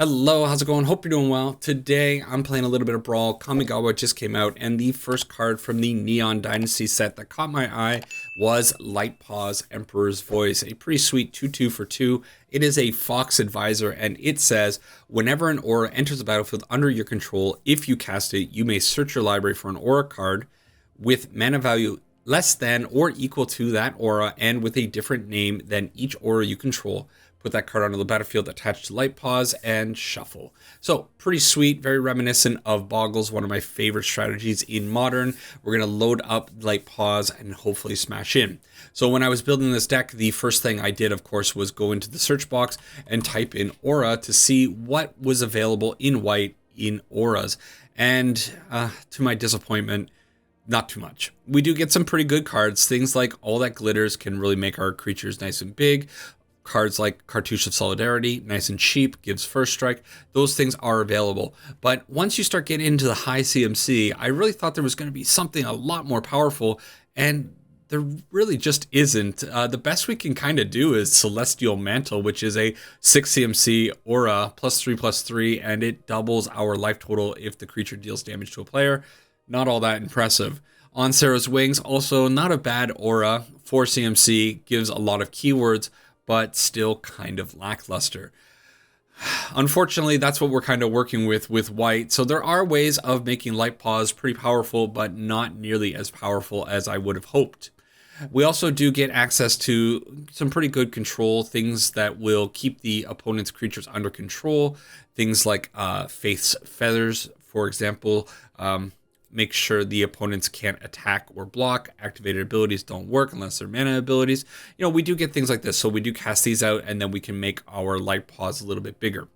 Hello, how's it going? Hope you're doing well. Today, I'm playing a little bit of Brawl. Kamigawa just came out, and the first card from the Neon Dynasty set that caught my eye was Light Paws Emperor's Voice, a pretty sweet 2/2 for 2. It is a Fox Advisor, and it says, whenever an aura enters the battlefield under your control, if you cast it, you may search your library for an aura card with mana value less than or equal to that aura and with a different name than each aura you control. Put that card onto the battlefield attached to Light Paws and shuffle. So pretty sweet, very reminiscent of Boggles, one of my favorite strategies in Modern. We're going to load up Light Paws and hopefully smash in. So when I was building this deck, the first thing I did, of course, was go into the search box and type in Aura to see what was available in white in auras. And to my disappointment, not too much. We do get some pretty good cards. Things like All That Glitters can really make our creatures nice and big. Cards like Cartouche of Solidarity, nice and cheap, gives first strike. Those things are available. But once you start getting into the high CMC, I really thought there was going to be something a lot more powerful, and there really just isn't. The best we can kind of do is Celestial Mantle, which is a 6 CMC aura, +3/+3, and it doubles our life total if the creature deals damage to a player. Not all that impressive. On Sarah's Wings, also not a bad aura. 4 CMC, gives a lot of keywords, but still kind of lackluster. Unfortunately, that's what we're kind of working with white. So there are ways of making Light Paws pretty powerful, but not nearly as powerful as I would have hoped. We also do get access to some pretty good control, things that will keep the opponent's creatures under control. Things like Faith's Feathers, for example, make sure the opponents can't attack or block. Activated abilities don't work unless they're mana abilities. You know, we do get things like this, so we do cast these out, and then we can make our Light Paws a little bit bigger.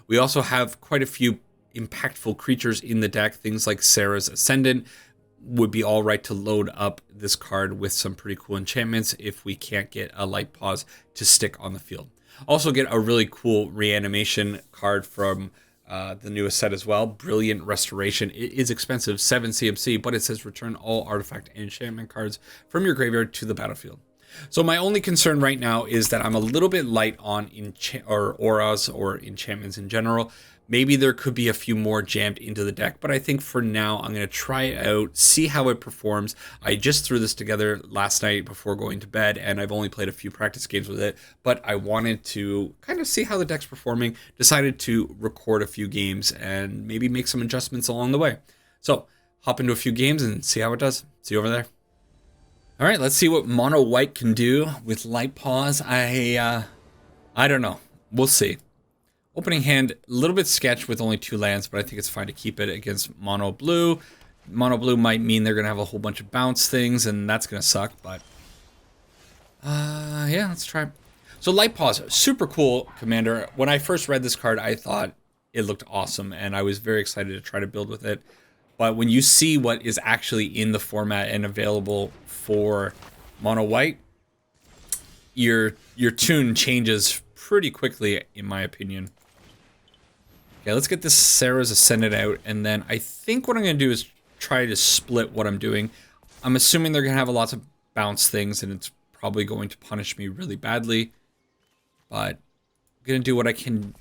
We also have quite a few impactful creatures in the deck. Things like Sarah's Ascendant would be all right to load up this card with some pretty cool enchantments if we can't get a Light Paws to stick on the field. Also get a really cool reanimation card from the newest set as well. Brilliant Restoration. It is expensive, 7 CMC, but it says return all artifact and enchantment cards from your graveyard to the battlefield. So my only concern right now is that I'm a little bit light on auras or enchantments in general. Maybe there could be a few more jammed into the deck, but I think for now I'm going to try it out, see how it performs. I just threw this together last night before going to bed, and I've only played a few practice games with it, but I wanted to kind of see how the deck's performing, decided to record a few games and maybe make some adjustments along the way. So hop into a few games and see how it does. See you over there. All right, let's see what Mono White can do with Light Paws. I don't know. We'll see. Opening hand, a little bit sketch with only 2 lands, but I think it's fine to keep it against Mono Blue. Mono Blue might mean they're going to have a whole bunch of bounce things, and that's going to suck, but yeah, let's try. So Light Paws, super cool commander. When I first read this card, I thought it looked awesome, and I was very excited to try to build with it. But when you see what is actually in the format and available for Mono White, your tune changes pretty quickly, in my opinion. Okay, let's get this Sarah's Ascendant out, and then I think what I'm going to do is try to split what I'm doing. I'm assuming they're going to have lots of bounce things, and it's probably going to punish me really badly. But I'm going to do what I can.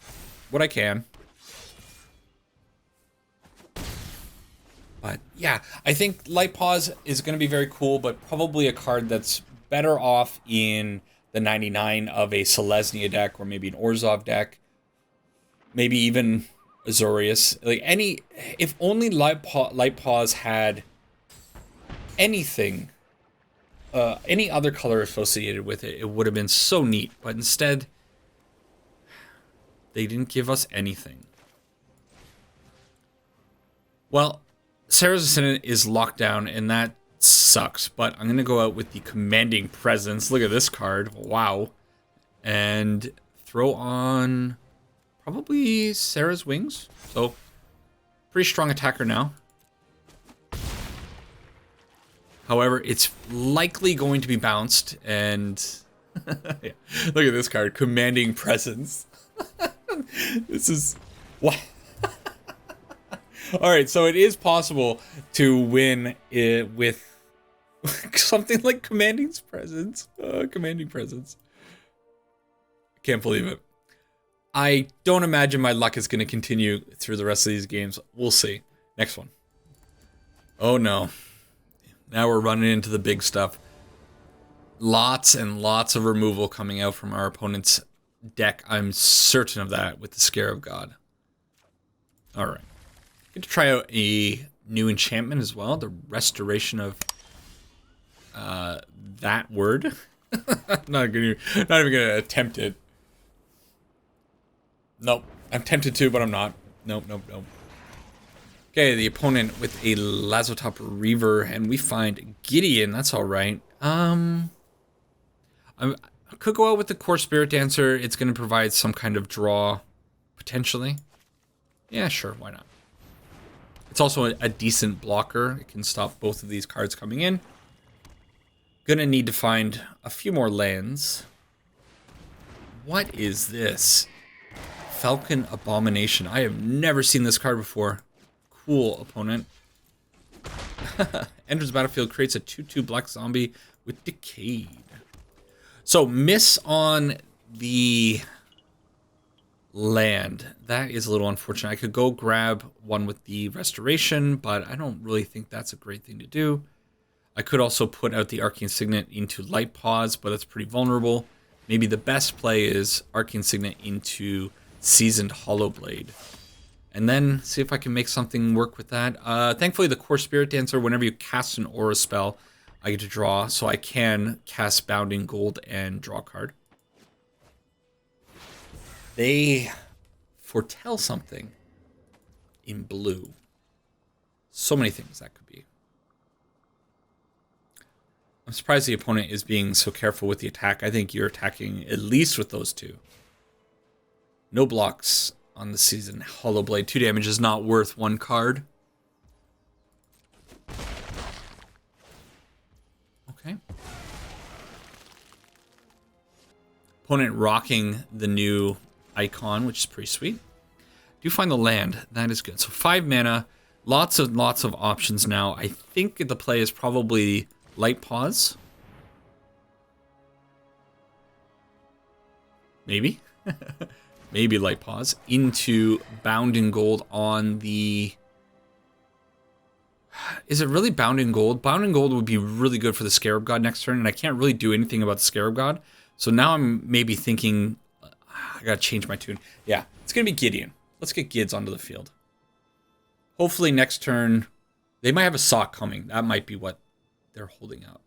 But yeah, I think Light Paws is going to be very cool, but probably a card that's better off in the 99 of a Selesnya deck, or maybe an Orzhov deck. Maybe even Azorius. Like if only Light Paws had anything, any other color associated with it, it would have been so neat. But instead, they didn't give us anything. Well, Sarah's Ascendant is locked down, and that sucks. But I'm going to go out with the Commanding Presence. Look at this card. Wow. And throw on probably Sarah's Wings. So, pretty strong attacker now. However, it's likely going to be bounced, and yeah. Look at this card, Commanding Presence. This is what. All right, so it is possible to win it with something like Commanding Presence. Commanding Presence. Can't believe it. I don't imagine my luck is going to continue through the rest of these games. We'll see. Next one. Oh no. Now we're running into the big stuff. Lots and lots of removal coming out from our opponent's deck. I'm certain of that with the Scarab God. Alright. Get to try out a new enchantment as well. The restoration of that word. not even gonna attempt it. Nope. I'm tempted to, but I'm not. Nope. Okay, the opponent with a Lazotop Reaver, and we find Gideon. That's alright. I could go out with the Core Spirit Dancer. It's going to provide some kind of draw, potentially. Yeah, sure, why not? It's also a decent blocker. It can stop both of these cards coming in. Gonna need to find a few more lands. What is this? Falcon Abomination. I have never seen this card before. Cool, opponent. Enters the battlefield, creates a 2/2 black zombie with Decayed. So, miss on the land. That is a little unfortunate. I could go grab one with the restoration, but I don't really think that's a great thing to do. I could also put out the Arcane Signet into Light Paws, but that's pretty vulnerable. Maybe the best play is Arcane Signet into Seasoned Hollowblade. And then see if I can make something work with that. Thankfully, the Core Spirit Dancer, whenever you cast an aura spell, I get to draw, so I can cast Bounding Gold and draw a card. They foretell something in blue. So many things that could be. I'm surprised the opponent is being so careful with the attack. I think you're attacking at least with those two. No blocks on the Season Hollowblade. 2 damage is not worth 1 card. Okay. Opponent rocking the new icon, which is pretty sweet. Do find the land. That is good. So 5 mana. Lots of options now. I think the play is probably Light Paws. Maybe. Maybe Light Paws. Into Bounding Gold on the... Is it really Bounding Gold? Bounding Gold would be really good for the Scarab God next turn, and I can't really do anything about the Scarab God. So now I'm maybe thinking... I gotta change my tune. Yeah, it's gonna be Gideon. Let's get Gids onto the field. Hopefully next turn... They might have a sock coming. That might be what they're holding up.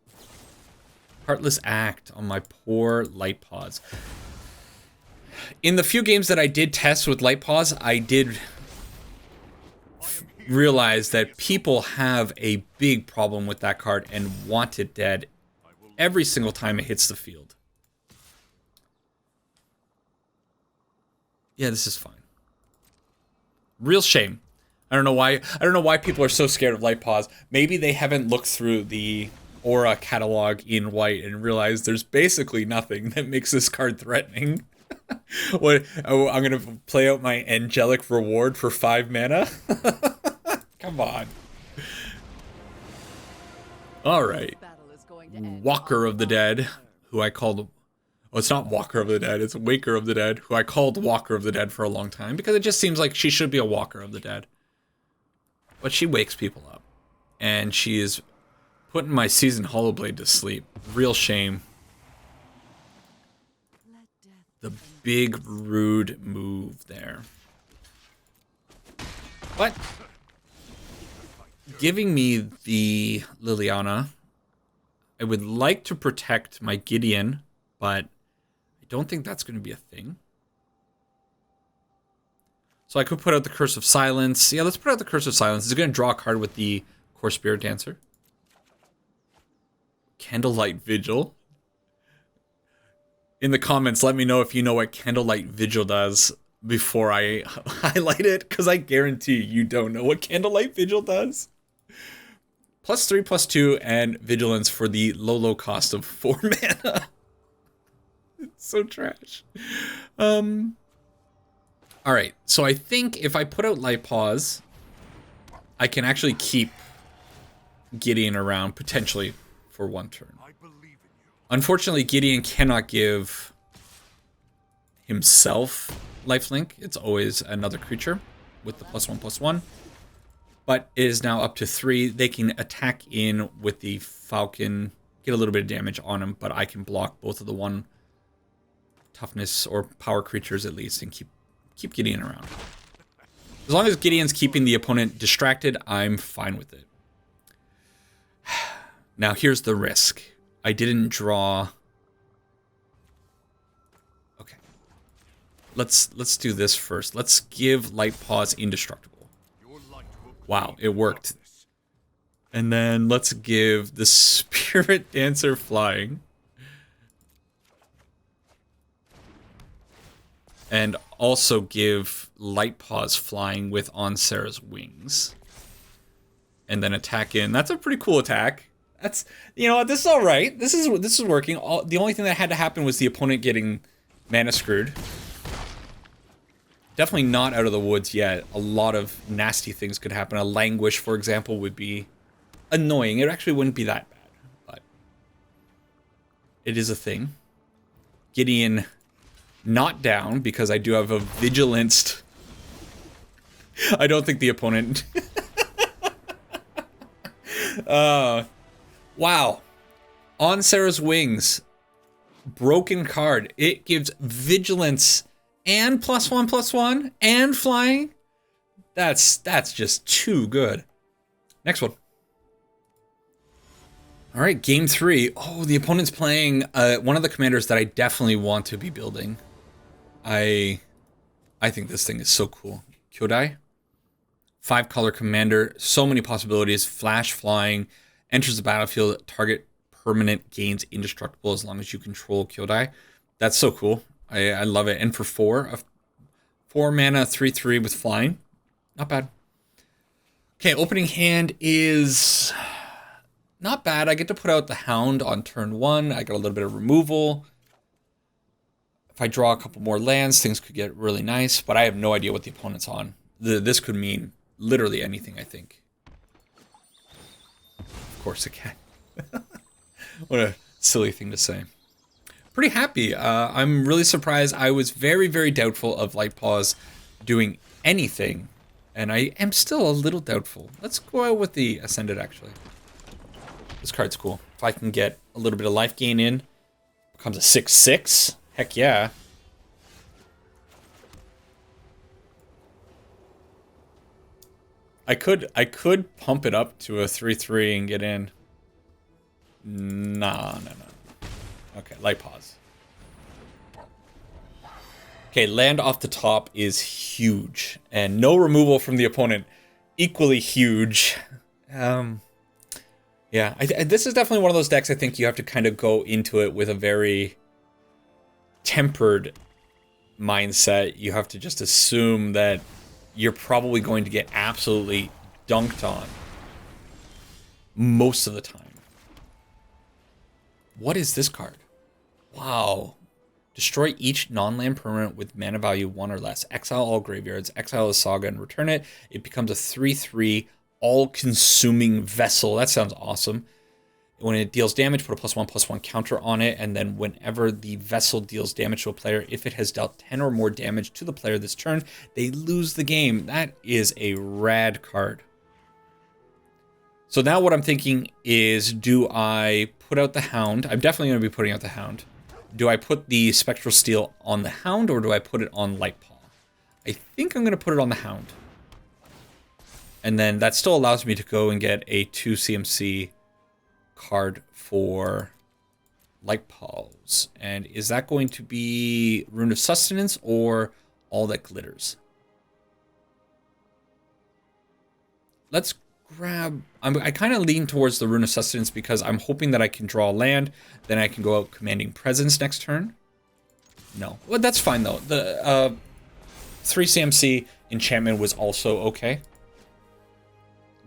Heartless Act on my poor Light Paws. In the few games that I did test with Light Paws, I did realize that people have a big problem with that card and want it dead every single time it hits the field. Yeah, this is fine. Real shame. I don't know why people are so scared of Light Paws. Maybe they haven't looked through the Aura catalog in white and realized there's basically nothing that makes this card threatening. What? Oh, I'm gonna play out my Angelic Reward for 5 mana? Come on. Alright. Walker of the Dead, who I called... Oh, it's not Walker of the Dead, it's Waker of the Dead, who I called Walker of the Dead for a long time, because it just seems like she should be a Walker of the Dead. But she wakes people up. And she is putting my Seasoned Hollowblade to sleep. Real shame. The big rude move there. But giving me the Liliana, I would like to protect my Gideon, but I don't think that's going to be a thing. So I could put out the Curse of Silence. Yeah, let's put out the Curse of Silence. It's going to draw a card with the Core Spirit Dancer. Candlelight Vigil. In the comments, let me know if you know what Candlelight Vigil does before I highlight it, because I guarantee you don't know what Candlelight Vigil does. +3/+2 and Vigilance for the low cost of 4 mana. It's so trash. Alright, so I think if I put out Light Paws, I can actually keep Gideon around, potentially, for 1 turn. Unfortunately, Gideon cannot give himself lifelink. It's always another creature with the +1/+1. But it is now up to 3. They can attack in with the Falcon, get a little bit of damage on them, but I can block both of the 1 toughness or power creatures at least and keep Gideon around. As long as Gideon's keeping the opponent distracted, I'm fine with it. Now here's the risk. I didn't draw. Okay. Let's do this first. Let's give Light Paws indestructible. Wow, it worked. And then let's give the Spirit Dancer flying. And also give Light Paws flying with On Sarah's wings. And then attack in. That's a pretty cool attack. That's, you know, this is all right. This is working. The only thing that had to happen was the opponent getting mana screwed. Definitely not out of the woods yet. A lot of nasty things could happen. A Languish, for example, would be annoying. It actually wouldn't be that bad, but it is a thing. Gideon not down because I do have a Vigilanced. I don't think the opponent. Wow. On Sarah's Wings. Broken card. It gives Vigilance and +1/+1 and flying. That's just too good. Next one. All right, game 3. Oh, the opponent's playing one of the commanders that I definitely want to be building. I think this thing is so cool. Kyodai. 5-color commander. So many possibilities. Flash flying. Enters the battlefield. Target permanent gains indestructible as long as you control Kyodai. That's so cool. I love it. And for 4 mana, 3/3 with flying. Not bad. Okay, opening hand is not bad. I get to put out the Hound on turn 1. I got a little bit of removal. If I draw a couple more lands, things could get really nice, but I have no idea what the opponent's on. This could mean literally anything, I think. Of course it can. What a silly thing to say. Pretty happy. I'm really surprised. I was very, very doubtful of Light Paws doing anything, and I am still a little doubtful. Let's go out with the Ascended, actually. This card's cool. If I can get a little bit of life gain in, becomes a 6/6. Heck yeah. I could pump it up to a 3/3 and get in. No. Okay, Light Paws. Okay, land off the top is huge. And no removal from the opponent, equally huge. Yeah, this is definitely one of those decks I think you have to kind of go into it with a very tempered mindset. You have to just assume that you're probably going to get absolutely dunked on most of the time. What is this card? Wow. Destroy each non-land permanent with mana value 1 or less. Exile all graveyards, exile a saga, and return it. It becomes a 3/3 all-consuming vessel. That sounds awesome. When it deals damage, put a +1/+1 counter on it, and then whenever the vessel deals damage to a player, if it has dealt 10 or more damage to the player this turn, they lose the game. That is a rad card. So now what I'm thinking is, do I put out the Hound? I'm definitely going to be putting out the Hound. Do I put the Spectral Steel on the Hound, or do I put it on Lightpaw? I think I'm going to put it on the Hound. And then that still allows me to go and get a 2 CMC card for Lightpaws. And is that going to be Rune of Sustenance or All That Glitters? Let's grab... I kind of lean towards the Rune of Sustenance because I'm hoping that I can draw land. Then I can go out Commanding Presence next turn. No. Well, that's fine, though. The 3 CMC enchantment was also okay.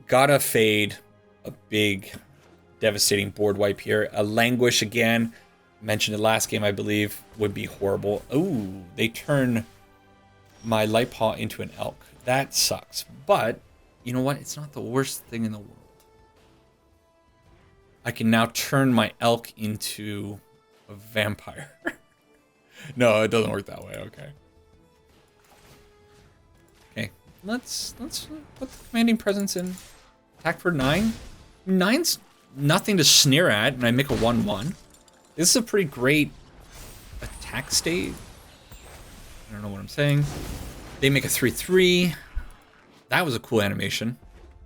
Gotta fade a big, devastating board wipe here. A Languish again. Mentioned it last game, I believe, would be horrible. Ooh, they turn my Lightpaw into an elk. That sucks. But, you know what? It's not the worst thing in the world. I can now turn my elk into a vampire. No, it doesn't work that way. Okay. let's put the commanding presence in. Attack for 9. 9's nothing to sneer at, and I make a 1/1. This is a pretty great attack state. I don't know what I'm saying. They make a 3/3. That was a cool animation.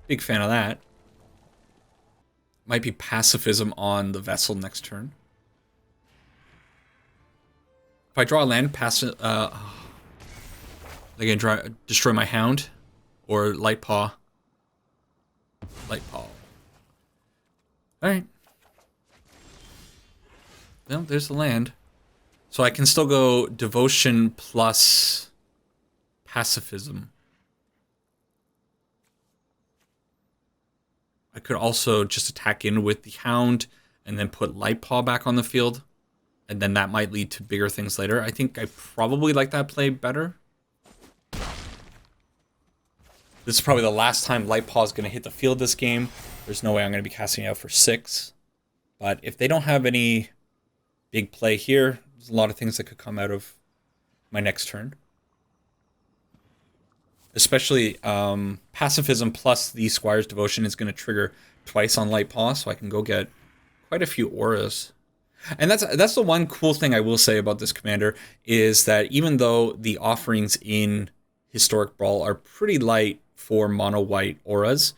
Big fan of that. Might be pacifism on the vessel next turn. If I draw a land, they're gonna destroy my hound or light paw. Light paw. Alright. Well, there's the land. So I can still go devotion plus pacifism. I could also just attack in with the hound and then put light paw back on the field. And then that might lead to bigger things later. I think I probably like that play better. This is probably the last time light paw is going to hit the field this game. There's no way I'm going to be casting it out for 6. But if they don't have any big play here, there's a lot of things that could come out of my next turn. Especially pacifism plus the Squire's Devotion is going to trigger twice on light paw, so I can go get quite a few auras. And that's the one cool thing I will say about this commander, is that even though the offerings in Historic Brawl are pretty light for mono white auras,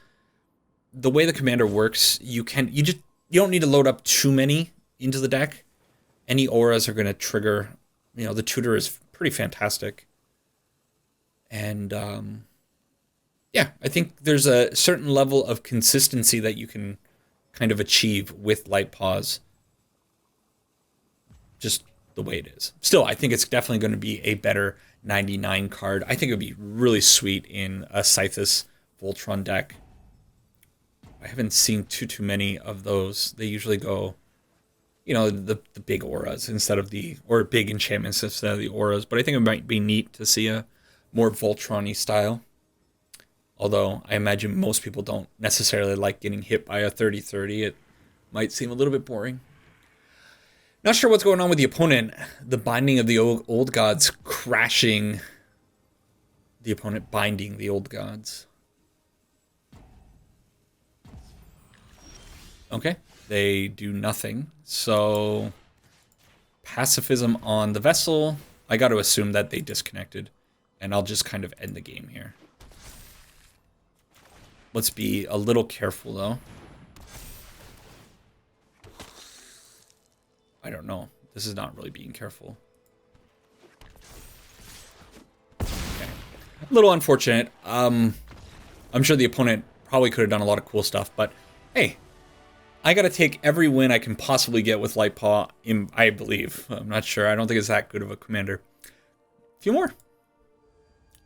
the way the commander works, you don't need to load up too many into the deck. Any auras are going to trigger. You know, the tutor is pretty fantastic. And yeah, I think there's a certain level of consistency that you can kind of achieve with light paws. Just the way it is. Still, I think it's definitely going to be a better 99 card. I think it would be really sweet in a Scythus Voltron deck. I haven't seen too many of those. They usually go, you know, the big auras instead of or big enchantments instead of the auras. But I think it might be neat to see a more Voltron-y style. Although I imagine most people don't necessarily like getting hit by a 30/30. It might seem a little bit boring. Not sure what's going on with the opponent. The binding of the old gods crashing the opponent, binding the old gods. Okay, they do nothing. So pacifism on the vessel. I got to assume that they disconnected. And I'll just kind of end the game here. Let's be a little careful, though. I don't know. This is not really being careful. Okay. A little unfortunate. I'm sure the opponent probably could have done a lot of cool stuff, but hey, I got to take every win I can possibly get with Light Paw, I believe. I'm not sure. I don't think it's that good of a commander. A few more.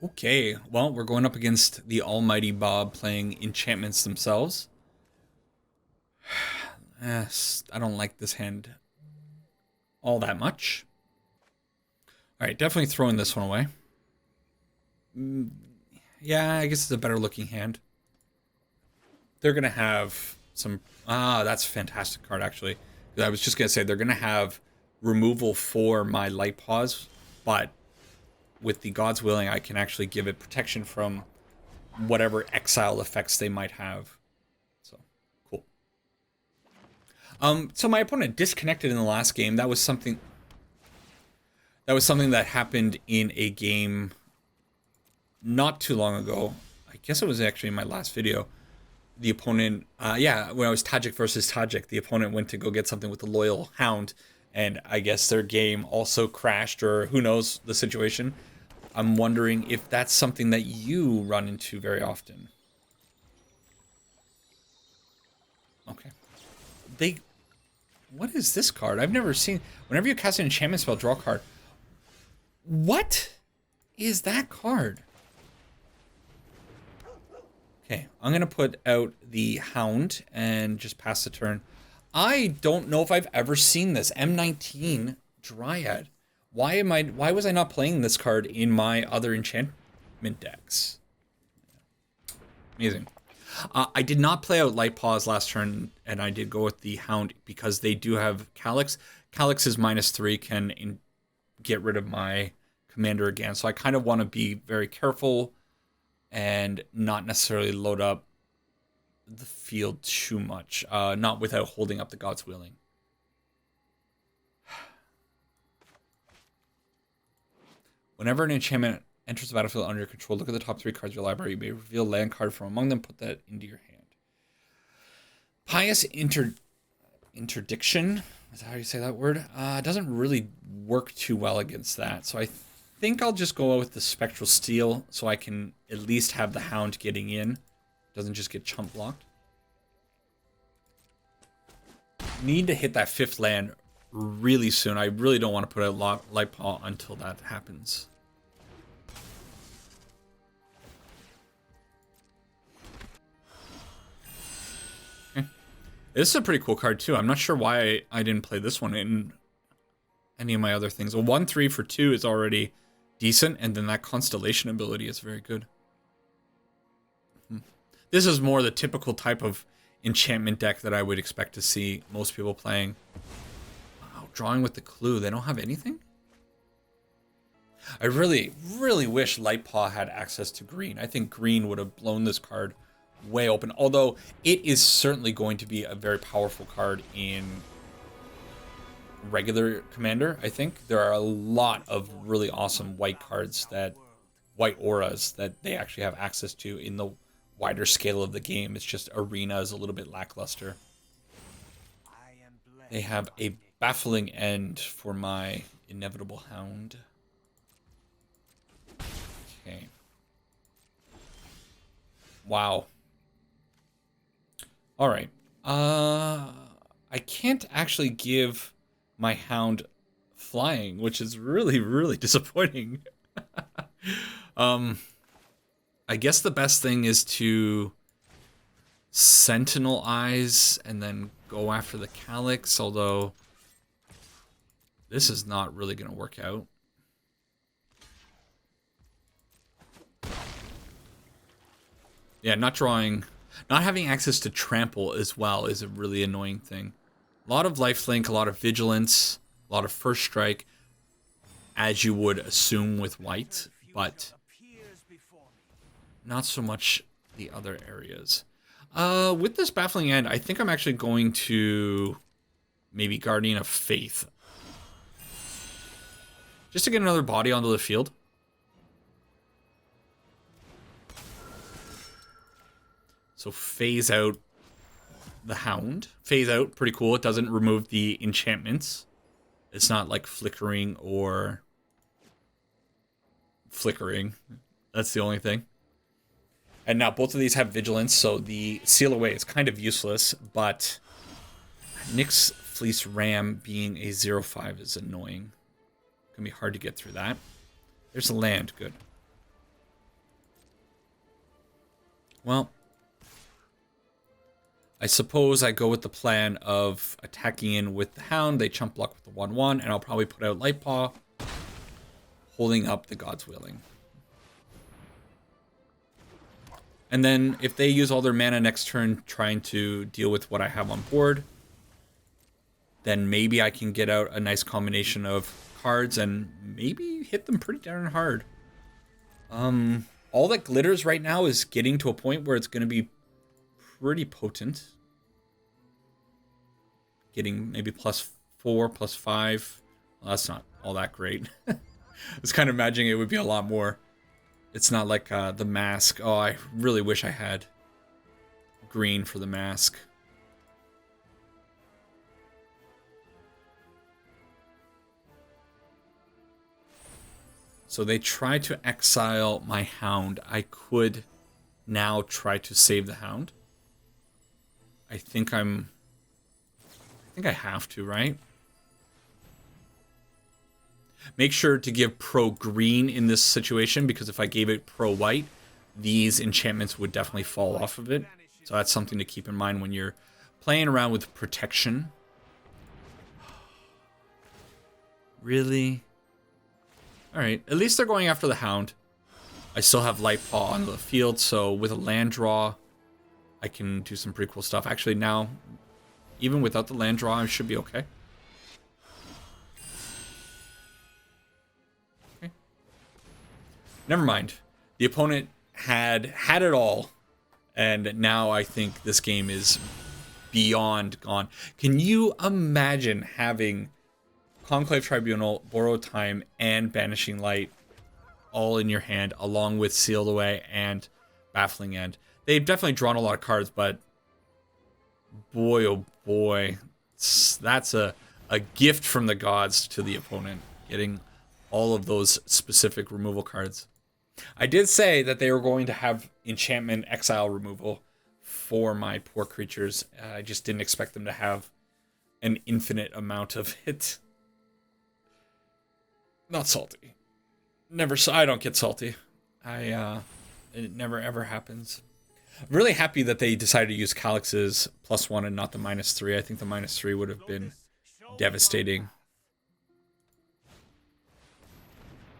Okay, well, we're going up against the Almighty Bob playing enchantments themselves. Yes, I don't like this hand all that much. All right, definitely throwing this one away. Yeah, I guess it's a better looking hand. They're going to have some... that's a fantastic card, actually. I was just going to say, they're going to have removal for my Light Paws, but with the God's Willing, I can actually give it protection from whatever exile effects they might have. So, cool. So my opponent disconnected in the last game. That was something that happened in a game not too long ago. I guess it was actually in my last video. The opponent, when I was Tajik versus Tajik, the opponent went to go get something with the Loyal Hound, and I guess their game also crashed, or who knows the situation. I'm wondering if that's something that you run into very often. Okay. What is this card? I've never seen... Whenever you cast an enchantment spell, draw a card. What is that card? Okay, I'm going to put out the Hound and just pass the turn. I don't know if I've ever seen this. M19 Dryad. Why was I not playing this card in my other enchantment decks? Amazing. I did not play out Light Paws last turn, and I did go with the Hound because they do have Calix. Calix is -3, can get rid of my commander again, so I kind of want to be very careful and not necessarily load up the field too much, not without holding up the God's Willing. Whenever an enchantment enters the battlefield under your control, look at the top 3 cards of your library. You may reveal a land card from among them, put that into your hand. Pious Interdiction, is that how you say that word? Doesn't really work too well against that, so I think I'll just go with the Spectral Steel so I can at least have the Hound getting in. Doesn't just get chump blocked. Need to hit that 5th land really soon. I really don't want to put out Lightpaw until that happens. Okay. This is a pretty cool card too. I'm not sure why I didn't play this one in any of my other things. A 1/3 for 2 is already decent, and then that Constellation ability is very good. This is more the typical type of enchantment deck that I would expect to see most people playing. Wow, drawing with the Clue. They don't have anything? I really, really wish Lightpaw had access to green. I think green would have blown this card way open. Although it is certainly going to be a very powerful card in regular Commander, I think. There are a lot of really awesome white cards, white auras, that they actually have access to in the wider scale of the game. It's just Arena is a little bit lackluster. They have a baffling end for my Inevitable Hound. Okay. Wow. Alright. I can't actually give my Hound flying, which is really, really disappointing. I guess the best thing is to Sentinel Eyes and then go after the Calix, although this is not really going to work out. Yeah, not having access to Trample as well is a really annoying thing. A lot of lifelink, a lot of vigilance, a lot of first strike, as you would assume with white, but not so much the other areas. With this Baffling End, I think I'm actually going to maybe Guardian of Faith. Just to get another body onto the field. So phase out the Hound. Phase out, pretty cool. It doesn't remove the enchantments. It's not like flickering or flickering. That's the only thing. And now both of these have vigilance, so the Seal Away is kind of useless, but Nyx Fleece Ram being a 0/5 is annoying. Gonna be hard to get through that. There's a land, good. Well, I suppose I go with the plan of attacking in with the Hound. They chump block with the 1/1, and I'll probably put out Lightpaw, holding up the God's Willing. And then if they use all their mana next turn trying to deal with what I have on board, then maybe I can get out a nice combination of cards and maybe hit them pretty darn hard. All that glitters right now is getting to a point where it's going to be pretty potent. Getting maybe +4, +5. Well, that's not all that great. I was kind of imagining it would be a lot more. It's not like the mask. Oh, I really wish I had green for the mask. So they try to exile my Hound. I could now try to save the Hound. I think I have to, right? Make sure to give pro green in this situation, because if I gave it pro white, these enchantments would definitely fall off of it. So that's something to keep in mind when you're playing around with protection. Really? Alright, at least they're going after the Hound. I still have Lightpaw on the field, so with a land draw, I can do some pretty cool stuff. Actually, now, even without the land draw, I should be okay. Okay. Never mind. The opponent had it all, and now I think this game is beyond gone. Can you imagine having Conclave Tribunal, Borrow Time, and Banishing Light all in your hand, along with Sealed Away and Baffling End? They've definitely drawn a lot of cards, but boy, oh boy, that's a gift from the gods to the opponent, getting all of those specific removal cards. I did say that they were going to have enchantment exile removal for my poor creatures. I just didn't expect them to have an infinite amount of it. Not salty. Never. I don't get salty. It never ever happens. I'm really happy that they decided to use Calix's +1 and not the -3. I think the -3 would have been devastating.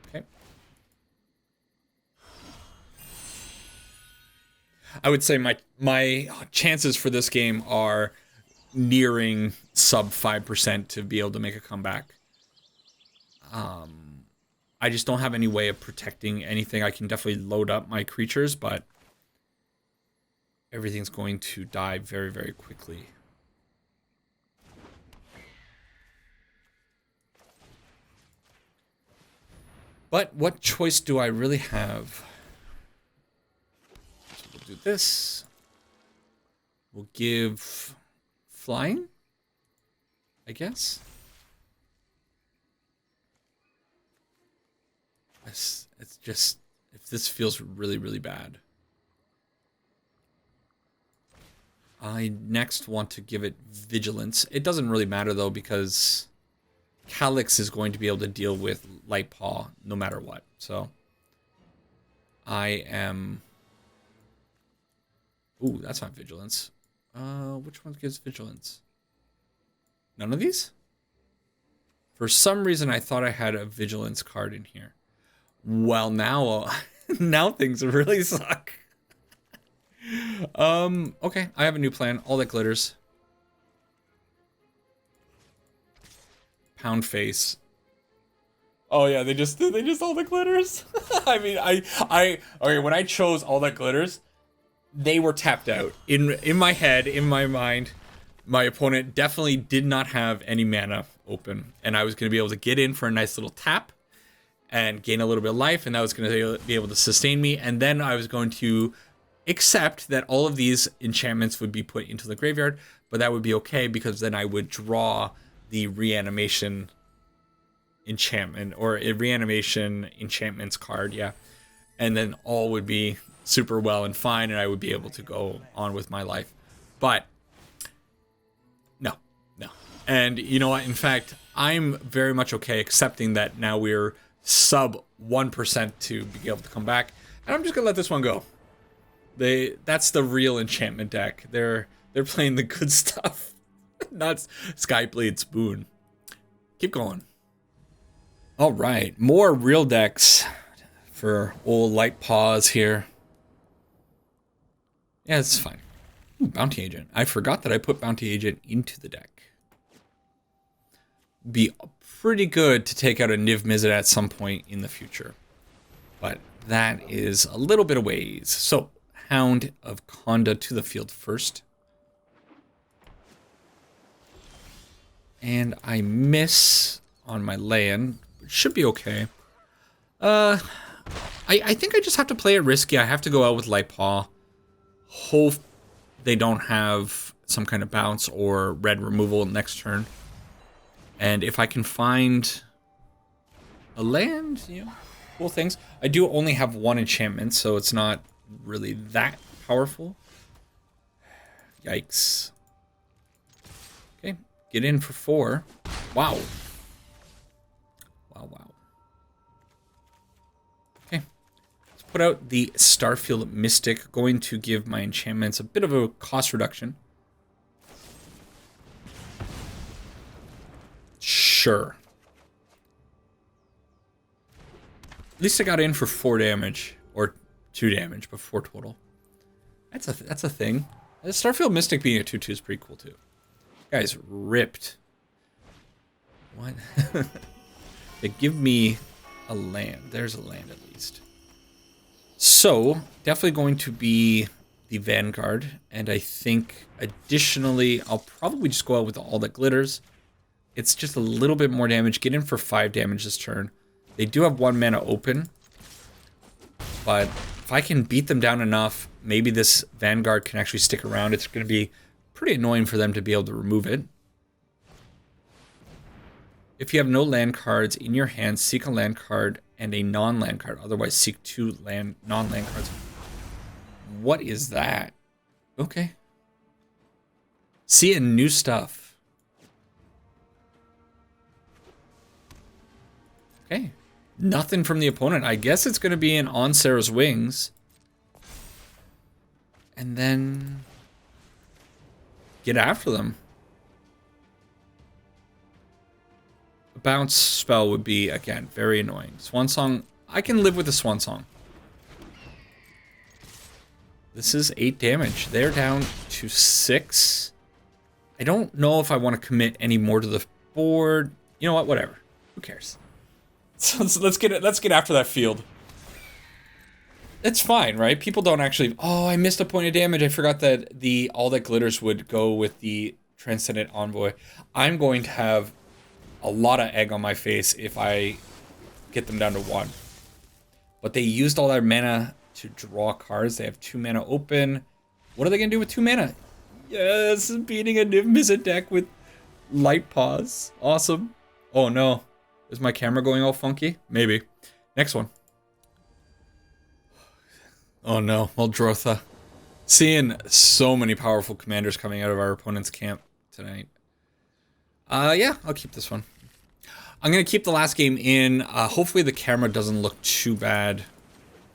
Okay. I would say my chances for this game are nearing sub 5% to be able to make a comeback. I just don't have any way of protecting anything. I can definitely load up my creatures, but everything's going to die very, very quickly. But what choice do I really have? So we'll do this. We'll give flying, I guess. It's just, if this feels really, really bad. I next want to give it Vigilance. It doesn't really matter though, because Calix is going to be able to deal with Light Paw no matter what. So I am... Ooh, that's not Vigilance. Which one gives Vigilance? None of these? For some reason, I thought I had a Vigilance card in here. Well, now, now things really suck. Okay, I have a new plan. All that glitters. Pound face. Oh yeah, they just all that glitters. I mean, okay, when I chose all that glitters, they were tapped out. In my head, in my mind, my opponent definitely did not have any mana open, and I was going to be able to get in for a nice little tap and gain a little bit of life, and that was going to be able to sustain me, and then I was going to accept that all of these enchantments would be put into the graveyard, but that would be okay because then I would draw the reanimation enchantment, or a reanimation enchantments card, yeah, and then all would be super well and fine, and I would be able to go on with my life. But no. And you know what? In fact, I'm very much okay accepting that now we're sub 1% to be able to come back, and I'm just gonna let this one go. That's the real enchantment deck. They're playing the good stuff, not Skyblade Spoon. Keep going. All right, more real decks for old Light Paws here. Yeah, it's fine. Ooh, Bounty Agent. I forgot that I put Bounty Agent into the deck. Be pretty good to take out a Niv-Mizzet at some point in the future, but that is a little bit of ways. So, Hound of Conda to the field first. And I miss on my land, which should be okay. I think I just have to play it risky. I have to go out with Light Paw. Hope they don't have some kind of bounce or red removal next turn. And if I can find a land, you know, cool things. I do only have one enchantment, so it's not really that powerful. Yikes. Okay, get in for 4. Wow. Wow. Okay, let's put out the Starfield Mystic, going to give my enchantments a bit of a cost reduction. Sure. At least I got in for 4 damage, or 2 damage, but 4 total. That's a thing. The Starfield Mystic being a 2/2 is pretty cool too. Guys, ripped. What? They give me a land. There's a land at least. So, definitely going to be the Vanguard. And I think, additionally, I'll probably just go out with all that glitters. It's just a little bit more damage. Get in for 5 damage this turn. They do have 1 mana open. But if I can beat them down enough, maybe this Vanguard can actually stick around. It's going to be pretty annoying for them to be able to remove it. If you have no land cards in your hand, seek a land card and a non-land card. Otherwise, seek 2 non-land cards. What is that? Okay. Seeing new stuff. Okay. Nothing from the opponent. I guess it's going to be an On Sarah's Wings. And then get after them. A bounce spell would be, again, very annoying. Swan Song, I can live with the Swan Song. This is 8 damage. They're down to 6. I don't know if I want to commit any more to the board. You know what? Whatever. Who cares? So let's get after that field. It's fine, right? People don't actually... Oh, I missed a point of damage. I forgot that all that glitters would go with the Transcendent Envoy. I'm going to have a lot of egg on my face if I get them down to 1. But they used all their mana to draw cards. They have 2 mana open. What are they going to do with 2 mana? Yes, beating a Niv-Mizzet deck with Light Paws. Awesome. Oh no. Is my camera going all funky? Maybe. Next one. Oh no, Muldrotha. Seeing so many powerful commanders coming out of our opponent's camp tonight. Yeah, I'll keep this one. I'm going to keep the last game in. Hopefully the camera doesn't look too bad.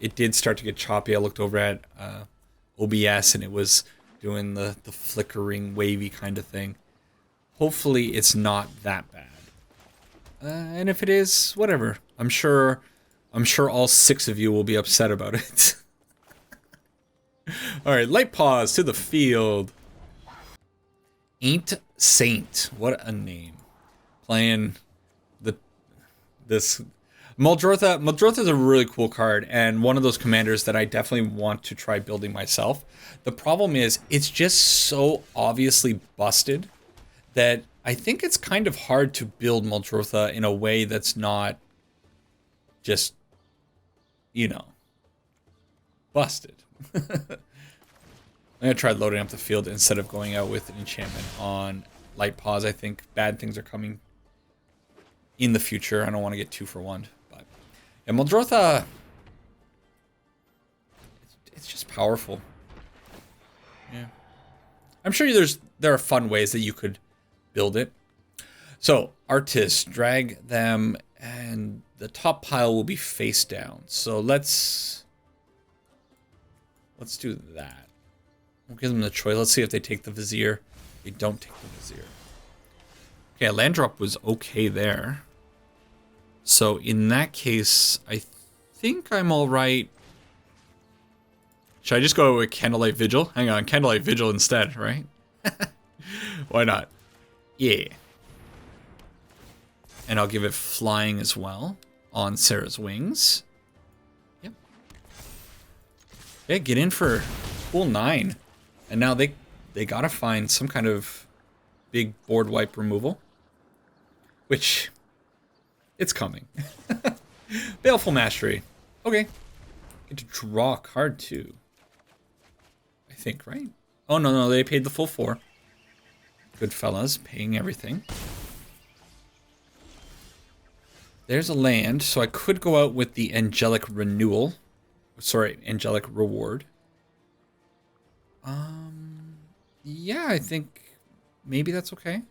It did start to get choppy. I looked over at OBS and it was doing the flickering, wavy kind of thing. Hopefully it's not that bad. And if it is, whatever. I'm sure all 6 of you will be upset about it. Alright, Light Paws to the field. Ain't Saint. What a name. Playing this Muldrotha. Muldrotha is a really cool card and one of those commanders that I definitely want to try building myself. The problem is it's just so obviously busted that I think it's kind of hard to build Muldrotha in a way that's not just, you know, busted. I'm going to try loading up the field instead of going out with an enchantment on Light Paws. I think bad things are coming in the future. I don't want to get 2 for 1. But yeah, Muldrotha, it's just powerful. Yeah. I'm sure there are fun ways that you could build it. So, artists, drag them, and the top pile will be face down. So let's do that. We'll give them the choice. Let's see if they take the Vizier. They don't take the Vizier. Okay, a land drop was okay there. So in that case, I think I'm all right. Should I just go with Candlelight Vigil? Hang on, Candlelight Vigil instead, right? Why not? Yeah. And I'll give it flying as well on Sarah's Wings. Yep. Yeah, get in for full 9. And now they gotta find some kind of big board wipe removal. Which, it's coming. Baleful Mastery. Okay. Get to draw a card too. I think, right? Oh, no, they paid the full 4. Good fellas, paying everything. There's a land, so I could go out with the Angelic Renewal. Sorry, Angelic Reward. Yeah, I think maybe that's okay.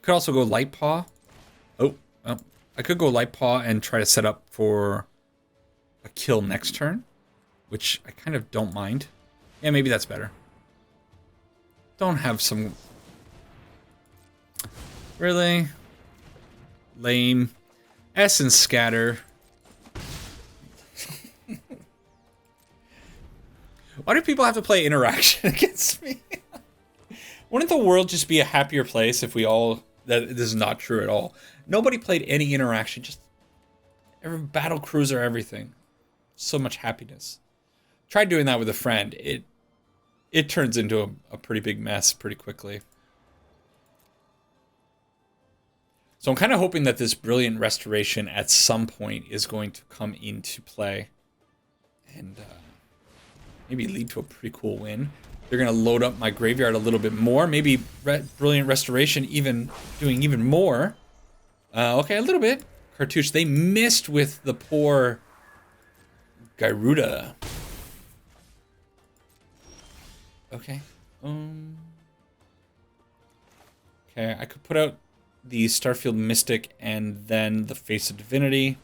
Could also go Light Paw. Oh, well, I could go Light Paw and try to set up for a kill next turn, which I kind of don't mind. Yeah, maybe that's better. Don't have some... Really? Lame. Essence Scatter. Why do people have to play interaction against me? Wouldn't the world just be a happier place if we all... That this is not true at all. Nobody played any interaction, just battle cruiser everything. So much happiness. Tried doing that with a friend. It turns into a pretty big mess pretty quickly. So I'm kind of hoping that this Brilliant Restoration at some point is going to come into play. And maybe lead to a pretty cool win. They're going to load up my graveyard a little bit more. Maybe Brilliant Restoration doing even more. Okay, a little bit. Cartouche, they missed with the poor Gyruda. Okay. Okay, I could put out the Starfield Mystic and then the Face of Divinity.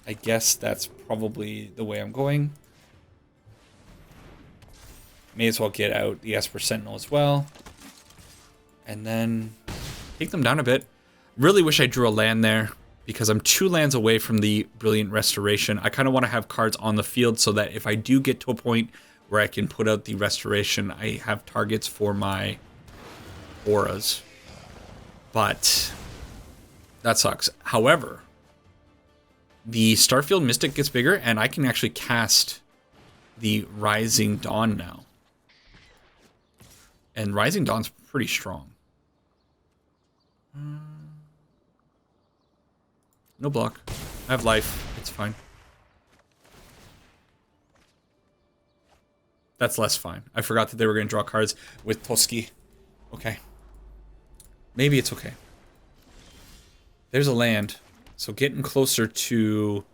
I guess that's probably the way I'm going. May as well get out the Esper Sentinel as well. And then take them down a bit. Really wish I drew a land there, because I'm 2 lands away from the Brilliant Restoration. I kind of want to have cards on the field so that if I do get to a point where I can put out the Restoration, I have targets for my auras. But that sucks. However, the Starfield Mystic gets bigger, and I can actually cast the Rising Dawn now. And Rising Dawn's pretty strong. No block. I have life. It's fine. That's less fine. I forgot that they were going to draw cards with Toski. Okay. Maybe it's okay. There's a land. So getting closer to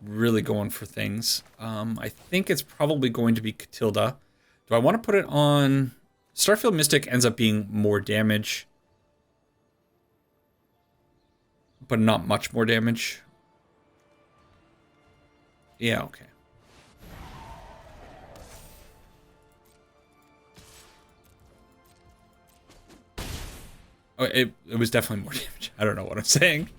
really going for things. I think it's probably going to be Catilda. Do I want to put it on... Starfield Mystic ends up being more damage. But not much more damage. Yeah, okay. Oh, it was definitely more damage. I don't know what I'm saying.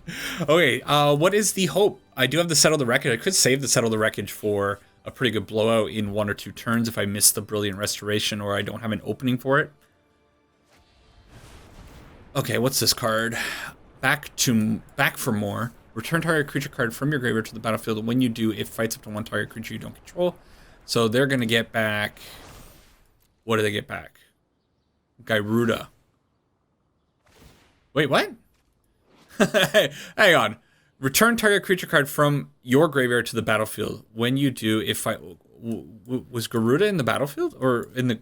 Okay, what is the hope? I do have the Settle the Wreckage. I could save the Settle the Wreckage for a pretty good blowout in 1 or 2 turns if I miss the Brilliant Restoration or I don't have an opening for it. Okay, what's this card? Back for more. Return target creature card from your graveyard to the battlefield. When you do, it fights up to 1 target creature you don't control. So they're going to get back... What do they get back? Gyruda. Wait, what? Hang on. Return target creature card from your graveyard to the battlefield. When you do, if I... Was Garuda in the battlefield? Or in the...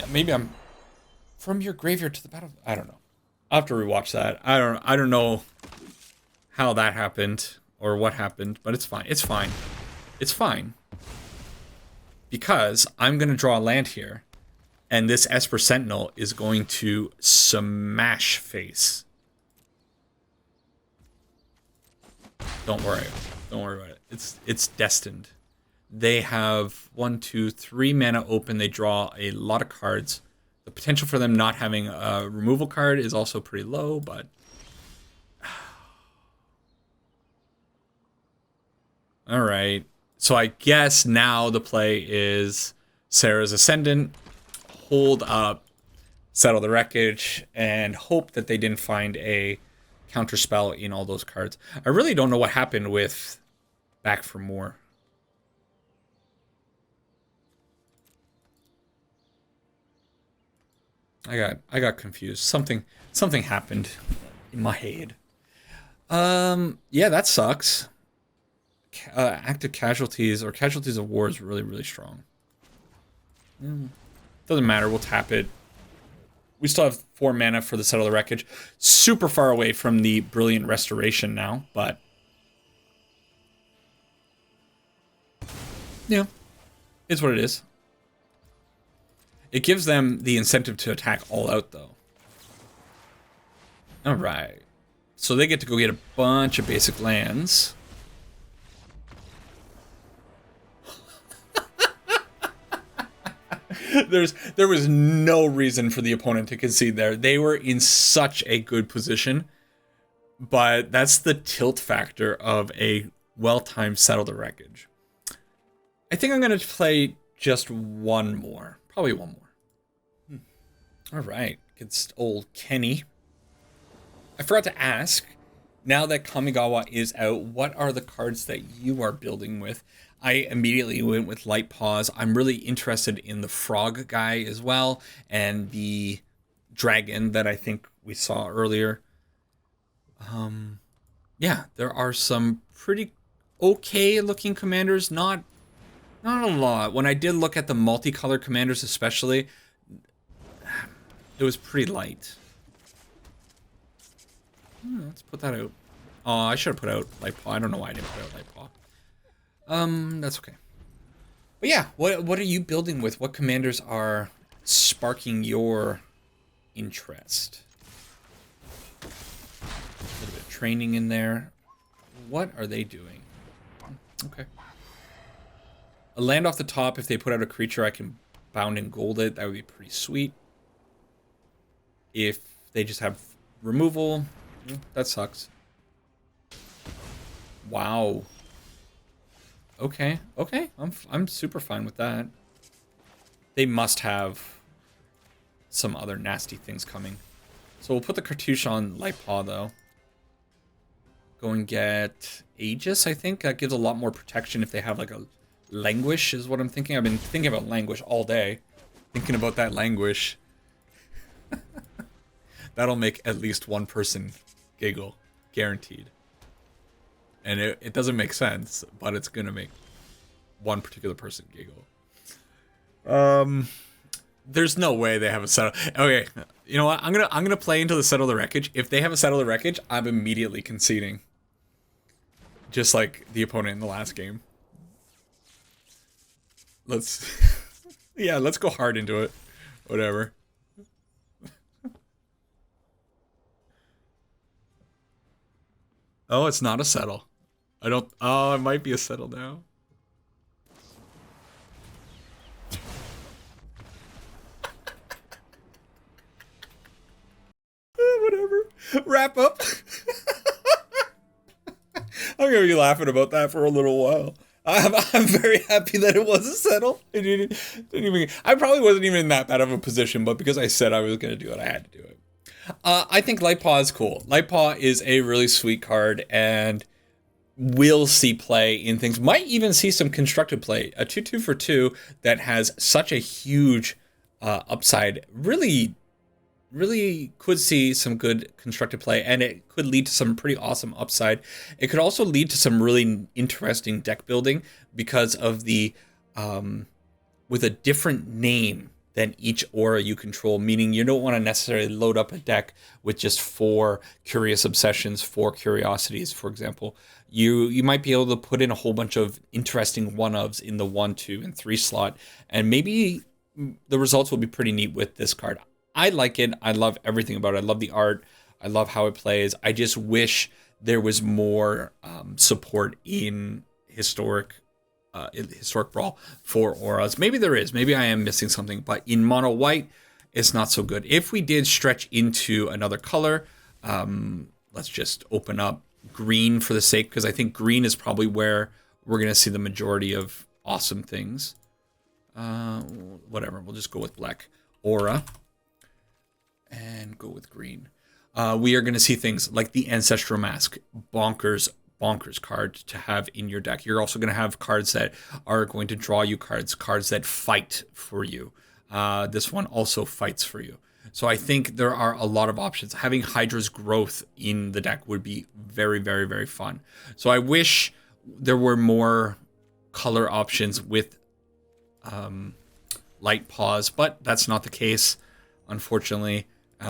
Maybe I'm... From your graveyard to the battlefield? I don't know. I'll have to rewatch that. I don't know how that happened or what happened, but it's fine. It's fine. It's fine. Because I'm going to draw a land here, and this Esper Sentinel is going to smash face. Don't worry. Don't worry about it. It's destined. They have 1, 2, 3 mana open. They draw a lot of cards. The potential for them not having a removal card is also pretty low, but... Alright. So I guess now the play is Sarah's Ascendant, hold up, Settle the Wreckage, and hope that they didn't find a counterspell in all those cards. I really don't know what happened with Back for More. I got confused. Something happened in my head. Yeah, that sucks. Active casualties or casualties of war is really, really strong. Doesn't matter, we'll tap it. We still have 4 mana for the Settle the Wreckage. Super far away from the Brilliant Restoration now, but... Yeah, it's what it is. It gives them the incentive to attack all out, though. Alright. So they get to go get a bunch of basic lands. There was no reason for the opponent to concede there. They were in such a good position. But that's the tilt factor of a well-timed Settle the Wreckage. I think I'm going to play just one more. Probably one more. All right. It's old Kenny. I forgot to ask. now that Kamigawa is out, what are the cards that you are building with? I immediately went with Light Paws. I'm really interested in the frog guy as well, and the dragon that I think we saw earlier. Yeah, there are some pretty okay looking commanders, not a lot. When I did look at the multicolored commanders especially, it was pretty light. Let's put that out. Oh, I should have put out Light Paw. I don't know why I didn't put out Light Paw. That's okay. But yeah, what are you building with? What commanders are sparking your interest? A little bit of training in there. What are they doing? Okay. A land off the top, if they put out a creature, I can bound and gold it. That would be pretty sweet. If they just have removal, that sucks. Wow. Okay, okay. I'm super fine with that. They must have some other nasty things coming. So we'll put the cartouche on Light Paw, though. Go and get Aegis, I think. That gives a lot more protection if they have, like, a Languish, is what I'm thinking. I've been thinking about Languish all day. Thinking about that Languish. That'll make at least one person giggle. Guaranteed. And it doesn't make sense, but it's gonna make one particular person giggle. There's no way they have a settle. Okay, you know what? I'm gonna play into the Settle the Wreckage. If they have a Settle the Wreckage, I'm immediately conceding. Just like the opponent in the last game. Yeah, let's go hard into it. Whatever. Oh, it's not a settle. Oh, it might be a settle now. Whatever. Wrap up. I'm gonna be laughing about that for a little while. I'm very happy that it was a settle. I probably wasn't even in that bad of a position, but because I said I was gonna do it, I had to do it. I think Light Paw is cool. Light Paw is a really sweet card and will see play in things. Might even see some constructed play. A 2/2 for 2 that has such a huge upside. Really could see some good constructed play, and it could lead to some pretty awesome upside. It could also lead to some really interesting deck building because of the with a different name than each aura you control, meaning you don't want to necessarily load up a deck with just 4 Curious Obsessions, 4 Curiosities, for example. You might be able to put in a whole bunch of interesting one-ofs in the 1, 2, and 3 slot, and maybe the results will be pretty neat with this card. I like it. I love everything about it. I love the art. I love how it plays. I just wish there was more support in historic Brawl for auras. Maybe there is. Maybe I am missing something. But in mono white, it's not so good. If we did stretch into another color, let's just open up green for the sake, because I think green is probably where we're going to see the majority of awesome things. Whatever. We'll just go with black aura. And go with green. We are going to see things like the Ancestral Mask, bonkers card to have in your deck. You're also going to have cards that are going to draw you cards that fight for you. This one also fights for you. So I think there are a lot of options. Having Hydra's Growth in the deck would be very, very, very fun. So I wish there were more color options with Light Paws, but that's not the case. Unfortunately,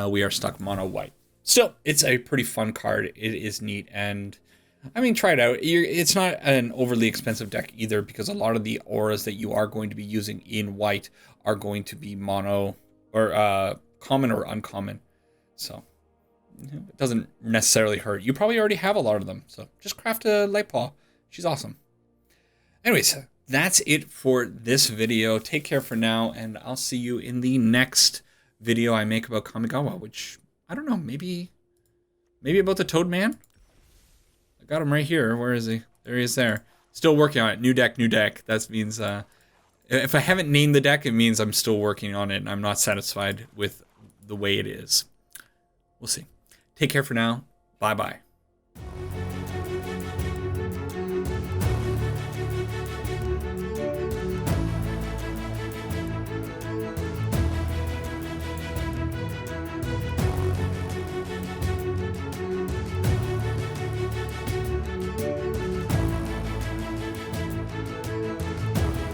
we are stuck mono white. Still, it's a pretty fun card. It is neat, and I mean, try it out. It's not an overly expensive deck either, because a lot of the auras that you are going to be using in white are going to be mono or common or uncommon. So it doesn't necessarily hurt. You probably already have a lot of them, so just craft a Light Paw. She's awesome. Anyways, that's it for this video. Take care for now, and I'll see you in the next video I make about Kamigawa, which, I don't know, maybe about the Toad Man? I got him right here. Where is he? There he is there. Still working on it. New deck. That means, if I haven't named the deck, it means I'm still working on it, and I'm not satisfied with the way it is. We'll see. Take care for now. Bye-bye.